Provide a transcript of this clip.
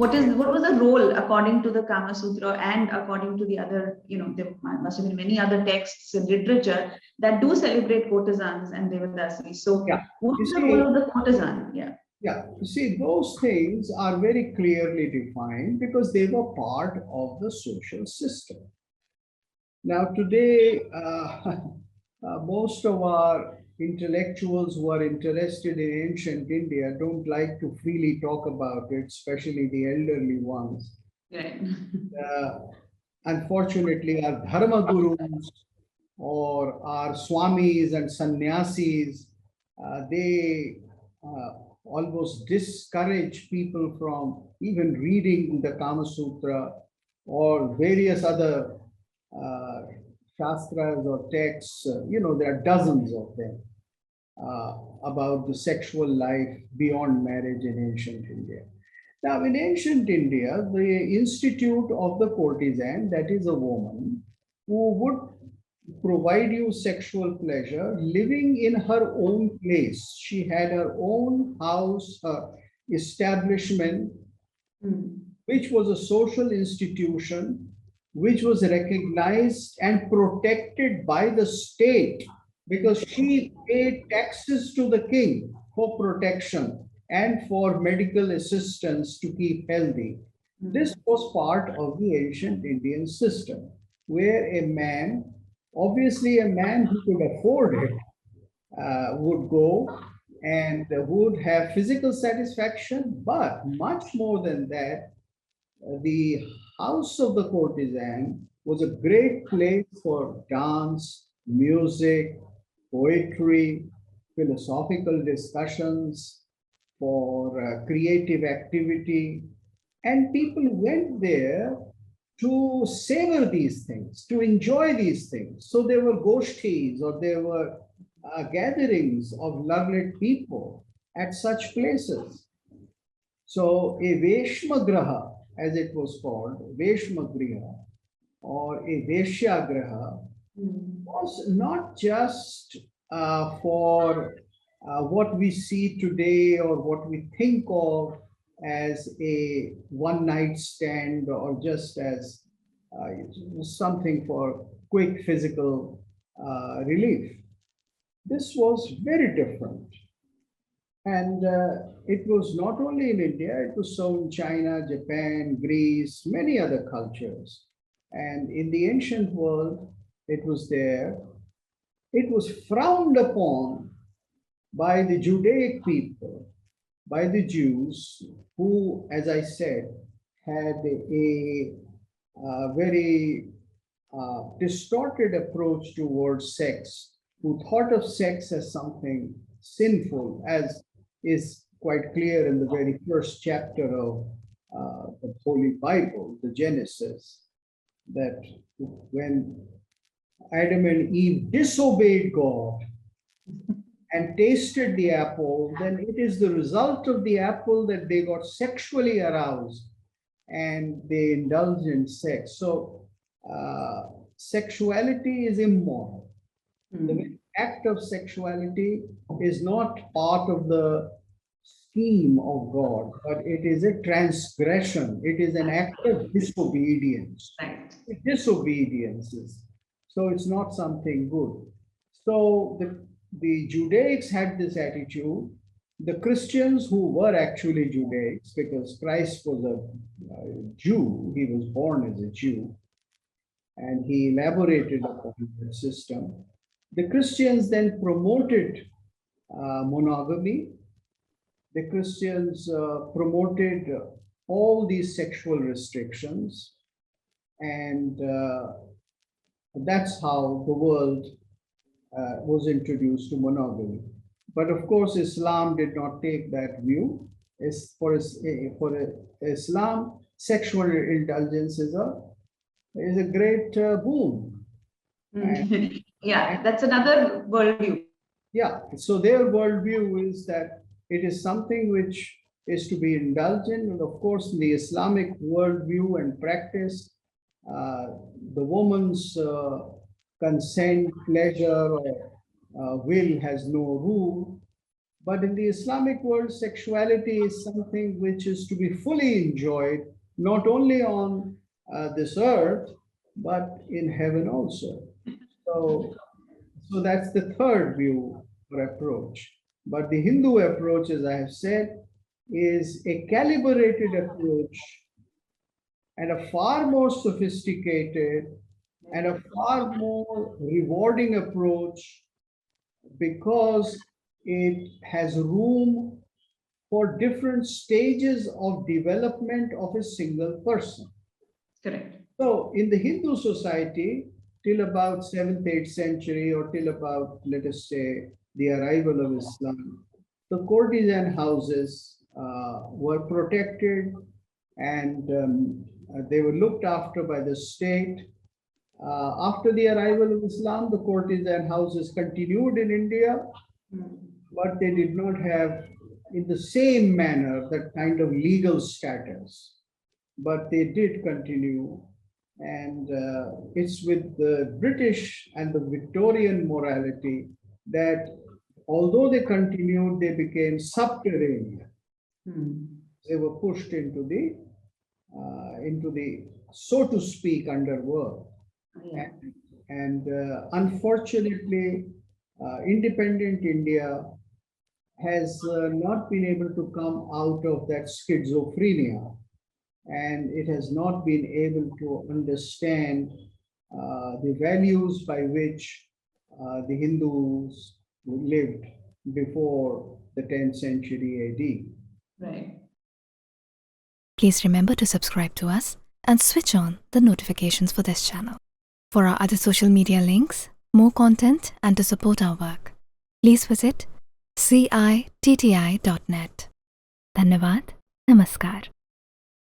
what was the role according to the Kama Sutra and according to the other, there must have been many other texts and literature that do celebrate courtesans and devadasis. So Yeah. what You is the see, role of the courtesan? Yeah. yeah, you see, those things are very clearly defined because they were part of the social system. Now, today, most of our intellectuals who are interested in ancient India don't like to freely talk about it, especially the elderly ones. Right. Unfortunately, our dharma gurus or our swamis and sannyasis, they almost discourage people from even reading the Kama Sutra or various other shastras or texts. There are dozens of them about the sexual life beyond marriage in ancient India. Now, in ancient India, the institute of the courtesan, that is a woman who would provide you sexual pleasure living in her own place. She had her own house, her establishment, which was a social institution, which was recognized and protected by the state because she paid taxes to the king for protection and for medical assistance to keep healthy. This was part of the ancient Indian system, where a man, obviously a man who could afford it, would go and would have physical satisfaction, but much more than that, the house of the courtesan was a great place for dance, music, poetry, philosophical discussions, for creative activity. And people went there to savor these things, to enjoy these things. So there were goshtis or there were gatherings of learned people at such places. So a Veshmagraha, as it was called, Veshmagriha or a Veshyagraha, was not just for what we see today or what we think of as a one-night stand or just as something for quick physical relief. This was very different. And it was not only in India, it was so in China, Japan, Greece, many other cultures. And in the ancient world, it was there. It was frowned upon by the Judaic people, by the Jews, who, as I said, had a very distorted approach towards sex, who thought of sex as something sinful, as is quite clear in the very first chapter of the Holy Bible, the Genesis, that when Adam and Eve disobeyed God and tasted the apple, then it is the result of the apple that they got sexually aroused and they indulged in sex. So sexuality is immoral. The act of sexuality is not part of the scheme of God, but it is a transgression. It is an act of disobedience. Right. Disobedience is, so it's not something good. So the Judaics had this attitude. The Christians who were actually Judaics, because Christ was a Jew, he was born as a Jew, and he elaborated upon the system. The Christians then promoted monogamy. The Christians promoted all these sexual restrictions, and that's how the world was introduced to monogamy. But of course, Islam did not take that view. For Islam, sexual indulgence is a great boon. Yeah, that's another worldview. Yeah, so their worldview is that it is something which is to be indulged in. And of course, in the Islamic worldview and practice, the woman's consent, pleasure, or will has no rule. But in the Islamic world, sexuality is something which is to be fully enjoyed, not only on this earth, but in heaven also. So, so that's the third view or approach. But the Hindu approach, as I have said, is a calibrated approach and a far more sophisticated and a far more rewarding approach because it has room for different stages of development of a single person. Correct. So in the Hindu society, till about 7th, 8th century, or till about, let us say, the arrival of Islam, the courtesan houses were protected and they were looked after by the state. After the arrival of Islam, the courtesan houses continued in India, but they did not have, in the same manner, that kind of legal status. But they did continue. And it's with the British and the Victorian morality that although they continued, they became subterranean. They were pushed into the, so to speak, underworld. Yeah. And unfortunately, independent India has not been able to come out of that schizophrenia, and it has not been able to understand the values by which the Hindus lived before the 10th century AD. Right. Please remember to subscribe to us and switch on the notifications for this channel. For our other social media links, more content, and to support our work, please visit citti.net. Dhanyavad. Namaskar.